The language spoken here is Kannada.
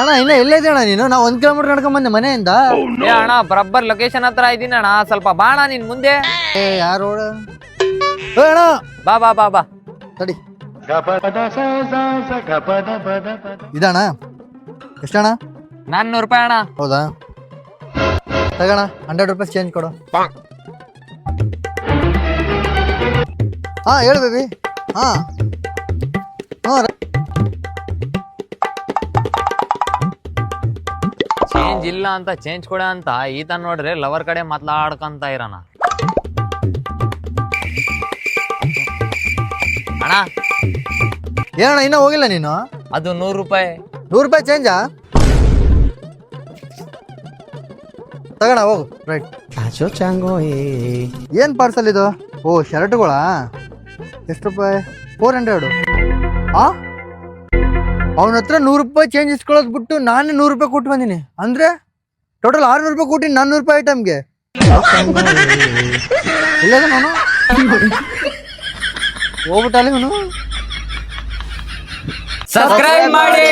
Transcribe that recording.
ಅಣ್ಣ ಇನ್ನ ಎಲ್ಲೇ ಇದೆಯಣ್ಣ ನೀನು? ನಾ 1 ಕಿಲೋಮೀಟರ್ ನಡ್ಕೊಂಡ್ ಬಂದೆ ಮನೆಯಿಂದ. ಏ ಅಣ್ಣ ಬರಬ್ಬರ್ ಲೊಕೇಶನ್ ಹತ್ರ ಇದೀನಿ ಅಣ್ಣ, ಸ್ವಲ್ಪ ಬಾಣ ನಿನ್ ಮುಂದೆ. ಏ ಯಾರು ಅಣ್ಣ? ಬಾ ಬಾ ಬಾ ಬಾ. ತಡಿ. ಇದಣ್ಣ ಎಷ್ಟಣ್ಣ? 400 ರೂಪಾಯಿ ಅಣ್ಣ. ಹೌದಾ, ತಗೋಣ. 100 ರೂಪಾಯಿ ಚೇಂಜ್ ಕೊಡು. ಹಾ ಹೇಳು ಬೇಬಿ. ಹಾ ಚೇಂಜ್ ಇಲ್ಲ ಅಂತ ಚೇಂಜ್ ಕೊಡ ಅಂತ ಈತ ನೋಡ್ರಿ ಲವರ್ ಕಡೆ ಮಾತಾಡ್ಕಂತ ಇರೋಣ. ಅಣ್ಣ ಏನಣ್ಣ ಇನ್ನೂ ಹೋಗಿಲ್ಲ ನೀನು? ಅದು 100 ರೂಪಾಯಿ. 100 ರೂಪಾಯಿ ಚೇಂಜಾ? ತಗೋಣ ಹೋಗು. ರೈಟ್. ಏನ್ ಪಾರ್ಸಲ್ ಇದು? ಓ ಶರ್ಟ್ಗಳಾ? ಎಷ್ಟು ರೂಪಾಯಿ? 400. ಆ ಅವನ ಹತ್ರ 100 ರೂಪಾಯಿ ಚೇಂಜ್ ಇಸ್ಕೊಳ್ಳೋದು ಬಿಟ್ಟು ನಾನೇ 100 ರೂಪಾಯಿ ಕೊಟ್ಟು ಬಂದೀನಿ. ಅಂದ್ರೆ ಟೋಟಲ್ 600 ರೂಪಾಯಿ ಕೊಟ್ಟಿನಿ 400 ರೂಪಾಯಿ ಐಟಮ್ಗೆ. ಇಲ್ಲದ ನಾನು ಹೋಗ್ಬಿಟ್ಟಲ್ಲಿ ಅವನು. ಸಬ್ಸ್ಕ್ರೈಬ್ ಮಾಡಿ.